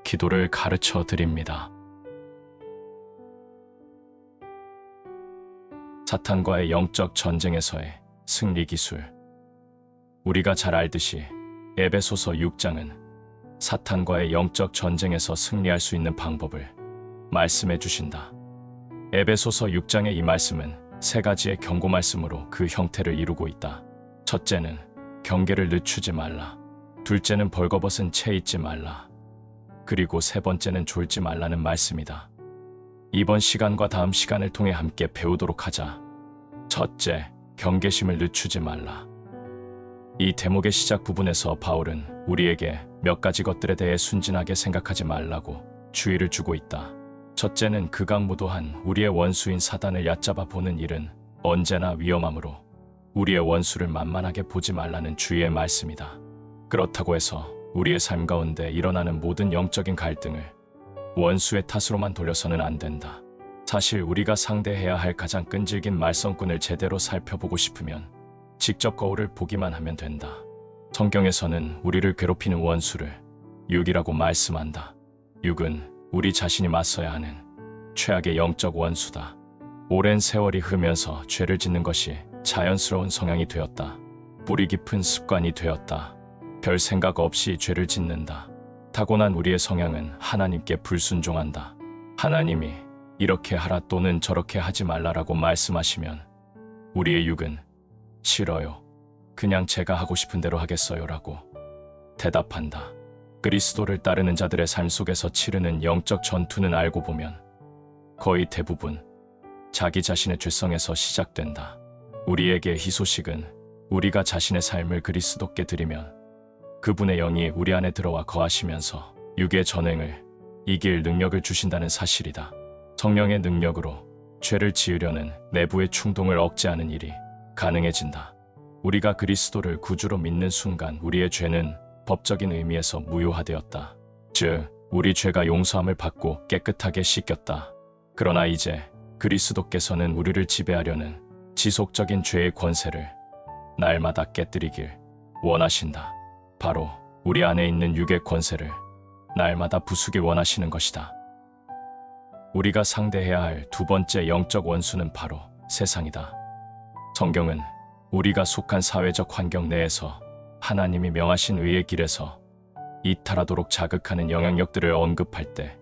기도를 가르쳐 드립니다. 사탄과의 영적 전쟁에서의 승리 기술. 우리가 잘 알듯이 에베소서 6장은 사탄과의 영적 전쟁에서 승리할 수 있는 방법을 말씀해 주신다. 에베소서 6장의 이 말씀은 세 가지의 경고 말씀으로 그 형태를 이루고 있다. 첫째는 경계를 늦추지 말라. 둘째는 벌거벗은 채 있지 말라. 그리고 세 번째는 졸지 말라는 말씀이다. 이번 시간과 다음 시간을 통해 함께 배우도록 하자. 첫째, 경계심을 늦추지 말라. 이 대목의 시작 부분에서 바울은 우리에게 몇 가지 것들에 대해 순진하게 생각하지 말라고 주의를 주고 있다. 첫째는 극악무도한 우리의 원수인 사단을 얕잡아 보는 일은 언제나 위험하므로 우리의 원수를 만만하게 보지 말라는 주의의 말씀이다. 그렇다고 해서 우리의 삶 가운데 일어나는 모든 영적인 갈등을 원수의 탓으로만 돌려서는 안 된다. 사실 우리가 상대해야 할 가장 끈질긴 말썽꾼을 제대로 살펴보고 싶으면 직접 거울을 보기만 하면 된다. 성경에서는 우리를 괴롭히는 원수를 육이라고 말씀한다. 육은 우리 자신이 맞서야 하는 최악의 영적 원수다. 오랜 세월이 흐르면서 죄를 짓는 것이 자연스러운 성향이 되었다. 뿌리 깊은 습관이 되었다. 별 생각 없이 죄를 짓는다. 타고난 우리의 성향은 하나님께 불순종한다. 하나님이 이렇게 하라 또는 저렇게 하지 말라라고 말씀하시면 우리의 육은 싫어요. 그냥 제가 하고 싶은 대로 하겠어요 라고 대답한다. 그리스도를 따르는 자들의 삶 속에서 치르는 영적 전투는 알고 보면 거의 대부분 자기 자신의 죄성에서 시작된다. 우리에게 희소식은 우리가 자신의 삶을 그리스도께 드리면 그분의 영이 우리 안에 들어와 거하시면서 육의 전횡을 이길 능력을 주신다는 사실이다. 성령의 능력으로 죄를 지으려는 내부의 충동을 억제하는 일이 가능해진다. 우리가 그리스도를 구주로 믿는 순간 우리의 죄는 법적인 의미에서 무효화되었다. 즉, 우리 죄가 용서함을 받고 깨끗하게 씻겼다. 그러나 이제 그리스도께서는 우리를 지배하려는 지속적인 죄의 권세를 날마다 깨뜨리길 원하신다. 바로 우리 안에 있는 육의 권세를 날마다 부수길 원하시는 것이다. 우리가 상대해야 할 두 번째 영적 원수는 바로 세상이다. 성경은 우리가 속한 사회적 환경 내에서 하나님이 명하신 의의 길에서 이탈하도록 자극하는 영향력들을 언급할 때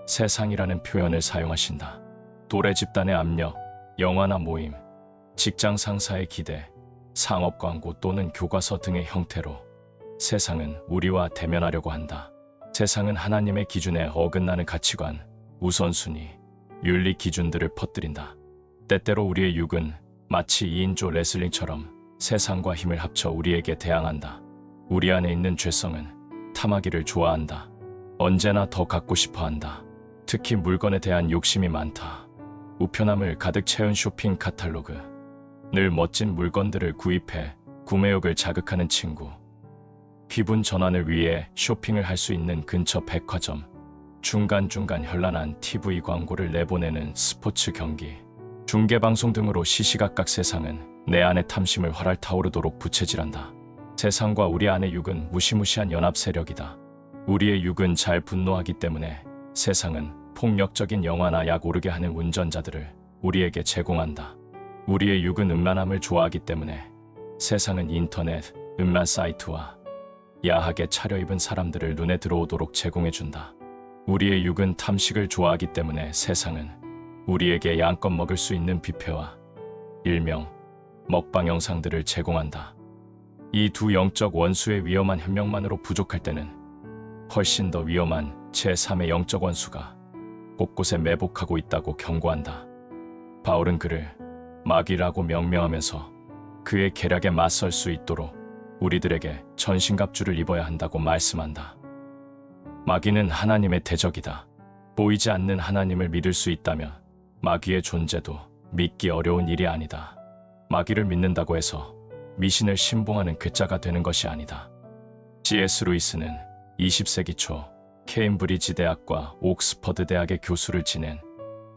세상이라는 표현을 사용하신다. 도래 집단의 압력, 영화나 모임, 직장 상사의 기대, 상업 광고 또는 교과서 등의 형태로 세상은 우리와 대면하려고 한다. 세상은 하나님의 기준에 어긋나는 가치관, 우선순위, 윤리 기준들을 퍼뜨린다. 때때로 우리의 육은 마치 2인조 레슬링처럼 세상과 힘을 합쳐 우리에게 대항한다. 우리 안에 있는 죄성은 탐하기를 좋아한다. 언제나 더 갖고 싶어한다. 특히 물건에 대한 욕심이 많다. 우편함을 가득 채운 쇼핑 카탈로그, 늘 멋진 물건들을 구입해 구매욕을 자극하는 친구, 기분 전환을 위해 쇼핑을 할 수 있는 근처 백화점, 중간중간 현란한 TV 광고를 내보내는 스포츠 경기, 중계방송 등으로 시시각각 세상은 내 안의 탐심을 활활 타오르도록 부채질한다. 세상과 우리 안의 육은 무시무시한 연합 세력이다. 우리의 육은 잘 분노하기 때문에 세상은 폭력적인 영화나 약 오르게 하는 운전자들을 우리에게 제공한다. 우리의 육은 음란함을 좋아하기 때문에 세상은 인터넷, 음란 사이트와 야하게 차려입은 사람들을 눈에 들어오도록 제공해준다. 우리의 육은 탐식을 좋아하기 때문에 세상은 우리에게 양껏 먹을 수 있는 뷔페와 일명 먹방 영상들을 제공한다. 이 두 영적 원수의 위험한 협력만으로 부족할 때는 훨씬 더 위험한 제3의 영적 원수가 곳곳에 매복하고 있다고 경고한다. 바울은 그를 마귀라고 명명하면서 그의 계략에 맞설 수 있도록 우리들에게 전신갑주를 입어야 한다고 말씀한다. 마귀는 하나님의 대적이다. 보이지 않는 하나님을 믿을 수 있다면 마귀의 존재도 믿기 어려운 일이 아니다. 마귀를 믿는다고 해서 미신을 신봉하는 괴짜가 되는 것이 아니다. C.S. 루이스는 20세기 초 케임브리지 대학과 옥스퍼드 대학의 교수를 지낸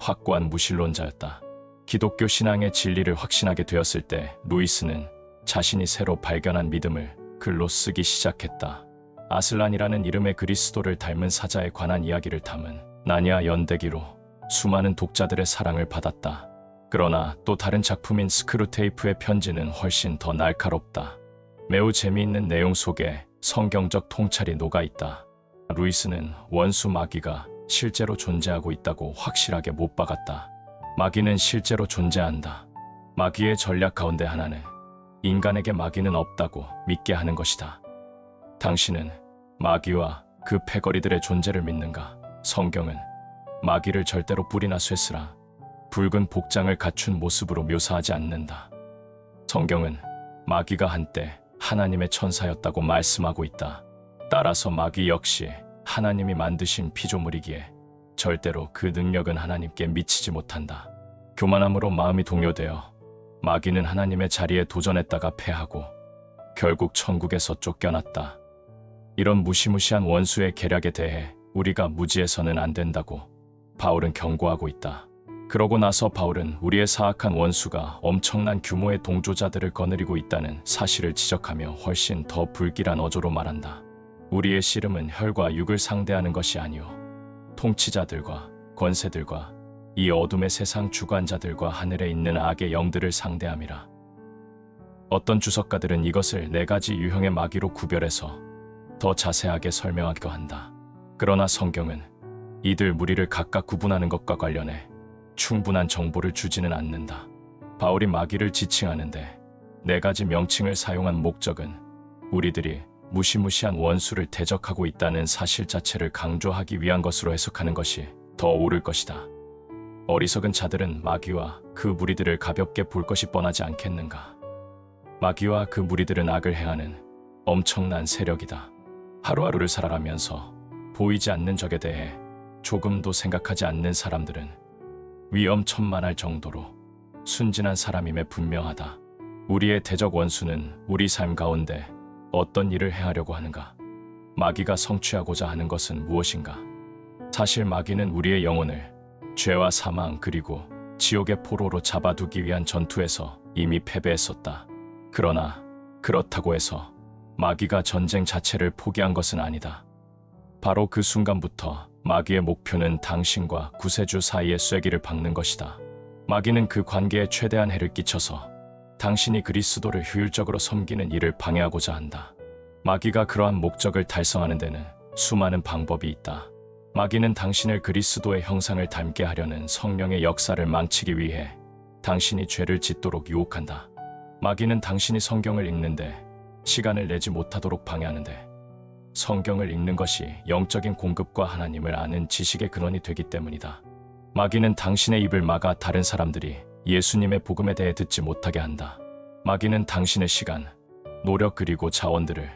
확고한 무신론자였다. 기독교 신앙의 진리를 확신하게 되었을 때 루이스는 자신이 새로 발견한 믿음을 글로 쓰기 시작했다. 아슬란이라는 이름의 그리스도를 닮은 사자에 관한 이야기를 담은 나니아 연대기로 수많은 독자들의 사랑을 받았다. 그러나 또 다른 작품인 스크루테이프의 편지는 훨씬 더 날카롭다. 매우 재미있는 내용 속에 성경적 통찰이 녹아있다. 루이스는 원수 마귀가 실제로 존재하고 있다고 확실하게 못 박았다. 마귀는 실제로 존재한다. 마귀의 전략 가운데 하나는 인간에게 마귀는 없다고 믿게 하는 것이다. 당신은 마귀와 그 패거리들의 존재를 믿는가? 성경은 마귀를 절대로 뿔이나 쇠스라 붉은 복장을 갖춘 모습으로 묘사하지 않는다. 성경은 마귀가 한때 하나님의 천사였다고 말씀하고 있다. 따라서 마귀 역시 하나님이 만드신 피조물이기에 절대로 그 능력은 하나님께 미치지 못한다. 교만함으로 마음이 동요되어 마귀는 하나님의 자리에 도전했다가 패하고 결국 천국에서 쫓겨났다. 이런 무시무시한 원수의 계략에 대해 우리가 무지해서는 안 된다고 바울은 경고하고 있다. 그러고 나서 바울은 우리의 사악한 원수가 엄청난 규모의 동조자들을 거느리고 있다는 사실을 지적하며 훨씬 더 불길한 어조로 말한다. 우리의 씨름은 혈과 육을 상대하는 것이 아니오 통치자들과 권세들과 이 어둠의 세상 주관자들과 하늘에 있는 악의 영들을 상대함이라. 어떤 주석가들은 이것을 4가지 유형의 마귀로 구별해서 더 자세하게 설명하기도 한다. 그러나 성경은 이들 무리를 각각 구분하는 것과 관련해 충분한 정보를 주지는 않는다. 바울이 마귀를 지칭하는데 4가지 명칭을 사용한 목적은 우리들이 무시무시한 원수를 대적하고 있다는 사실 자체를 강조하기 위한 것으로 해석하는 것이 더 옳을 것이다. 어리석은 자들은 마귀와 그 무리들을 가볍게 볼 것이 뻔하지 않겠는가? 마귀와 그 무리들은 악을 행하는 엄청난 세력이다. 하루하루를 살아가면서 보이지 않는 적에 대해 조금도 생각하지 않는 사람들은 위험천만할 정도로 순진한 사람임에 분명하다. 우리의 대적 원수는 우리 삶 가운데 어떤 일을 행하려고 하는가? 마귀가 성취하고자 하는 것은 무엇인가? 사실 마귀는 우리의 영혼을 죄와 사망 그리고 지옥의 포로로 잡아두기 위한 전투에서 이미 패배했었다. 그러나 그렇다고 해서 마귀가 전쟁 자체를 포기한 것은 아니다. 바로 그 순간부터 마귀의 목표는 당신과 구세주 사이의 쐐기를 박는 것이다. 마귀는 그 관계에 최대한 해를 끼쳐서 당신이 그리스도를 효율적으로 섬기는 일을 방해하고자 한다. 마귀가 그러한 목적을 달성하는 데는 수많은 방법이 있다. 마귀는 당신을 그리스도의 형상을 닮게 하려는 성령의 역사를 망치기 위해 당신이 죄를 짓도록 유혹한다. 마귀는 당신이 성경을 읽는데 시간을 내지 못하도록 방해하는데 성경을 읽는 것이 영적인 공급과 하나님을 아는 지식의 근원이 되기 때문이다. 마귀는 당신의 입을 막아 다른 사람들이 예수님의 복음에 대해 듣지 못하게 한다. 마귀는 당신의 시간, 노력 그리고 자원들을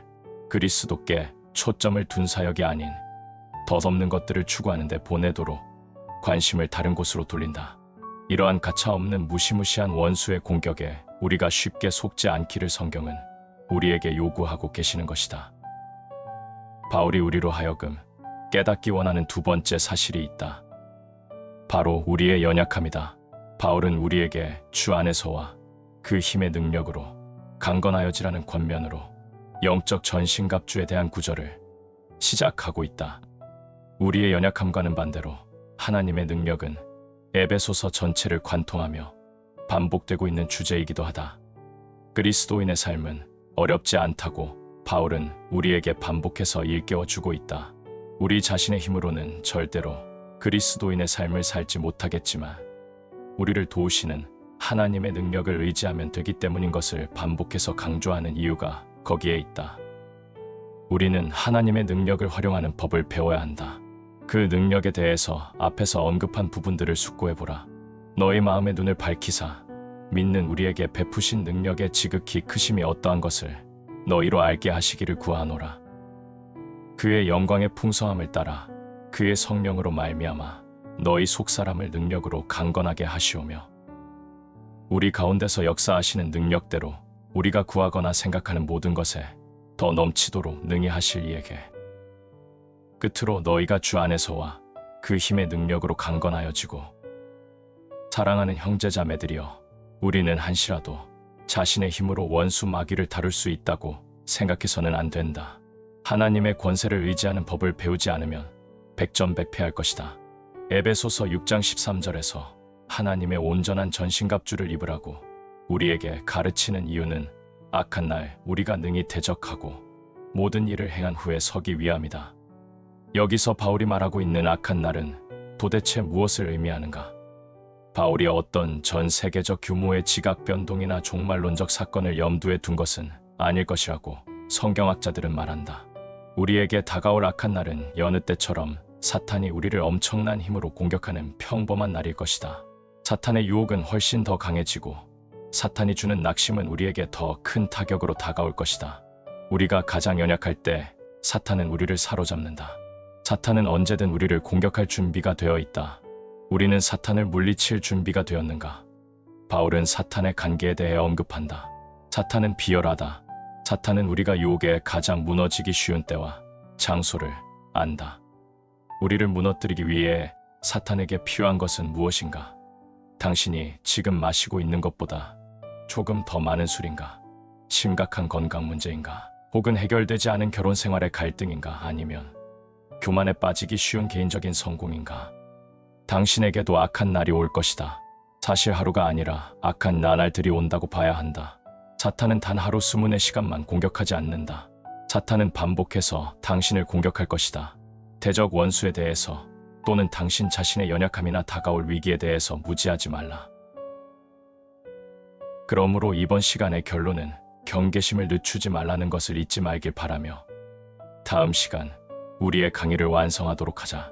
그리스도께 초점을 둔 사역이 아닌 덧없는 것들을 추구하는 데 보내도록 관심을 다른 곳으로 돌린다. 이러한 가차없는 무시무시한 원수의 공격에 우리가 쉽게 속지 않기를 성경은 우리에게 요구하고 계시는 것이다. 바울이 우리로 하여금 깨닫기 원하는 2번째 사실이 있다. 바로 우리의 연약함이다. 바울은 우리에게 주 안에서와 그 힘의 능력으로 강건하여지라는 권면으로 영적 전신갑주에 대한 구절을 시작하고 있다. 우리의 연약함과는 반대로 하나님의 능력은 에베소서 전체를 관통하며 반복되고 있는 주제이기도 하다. 그리스도인의 삶은 어렵지 않다고 바울은 우리에게 반복해서 일깨워주고 있다. 우리 자신의 힘으로는 절대로 그리스도인의 삶을 살지 못하겠지만 우리를 도우시는 하나님의 능력을 의지하면 되기 때문인 것을 반복해서 강조하는 이유가 거기에 있다. 우리는 하나님의 능력을 활용하는 법을 배워야 한다. 그 능력에 대해서 앞에서 언급한 부분들을 숙고해보라. 너희 마음의 눈을 밝히사 믿는 우리에게 베푸신 능력의 지극히 크심이 어떠한 것을 너희로 알게 하시기를 구하노라. 그의 영광의 풍성함을 따라 그의 성령으로 말미암아 너희 속사람을 능력으로 강건하게 하시오며 우리 가운데서 역사하시는 능력대로 우리가 구하거나 생각하는 모든 것에 더 넘치도록 능히 하실 이에게 끝으로 너희가 주 안에서와 그 힘의 능력으로 강건하여지고 사랑하는 형제자매들이여 우리는 한시라도 자신의 힘으로 원수 마귀를 다룰 수 있다고 생각해서는 안 된다. 하나님의 권세를 의지하는 법을 배우지 않으면 백전백패할 것이다. 에베소서 6장 13절에서 하나님의 온전한 전신갑주를 입으라고 우리에게 가르치는 이유는 악한 날 우리가 능히 대적하고 모든 일을 행한 후에 서기 위함이다. 여기서 바울이 말하고 있는 악한 날은 도대체 무엇을 의미하는가? 바울이 어떤 전 세계적 규모의 지각 변동이나 종말론적 사건을 염두에 둔 것은 아닐 것이라고 성경학자들은 말한다. 우리에게 다가올 악한 날은 여느 때처럼 사탄이 우리를 엄청난 힘으로 공격하는 평범한 날일 것이다. 사탄의 유혹은 훨씬 더 강해지고 사탄이 주는 낙심은 우리에게 더 큰 타격으로 다가올 것이다. 우리가 가장 연약할 때 사탄은 우리를 사로잡는다. 사탄은 언제든 우리를 공격할 준비가 되어 있다. 우리는 사탄을 물리칠 준비가 되었는가? 바울은 사탄의 관계에 대해 언급한다. 사탄은 비열하다. 사탄은 우리가 유혹에 가장 무너지기 쉬운 때와 장소를 안다. 우리를 무너뜨리기 위해 사탄에게 필요한 것은 무엇인가? 당신이 지금 마시고 있는 것보다 조금 더 많은 술인가? 심각한 건강 문제인가? 혹은 해결되지 않은 결혼 생활의 갈등인가? 아니면 교만에 빠지기 쉬운 개인적인 성공인가? 당신에게도 악한 날이 올 것이다. 사실 하루가 아니라 악한 나날들이 온다고 봐야 한다. 사탄은 단 하루 수문의 시간만 공격하지 않는다. 사탄은 반복해서 당신을 공격할 것이다. 대적 원수에 대해서 또는 당신 자신의 연약함이나 다가올 위기에 대해서 무지하지 말라. 그러므로 이번 시간의 결론은 경계심을 늦추지 말라는 것을 잊지 말길 바라며 다음 시간 우리의 강의를 완성하도록 하자.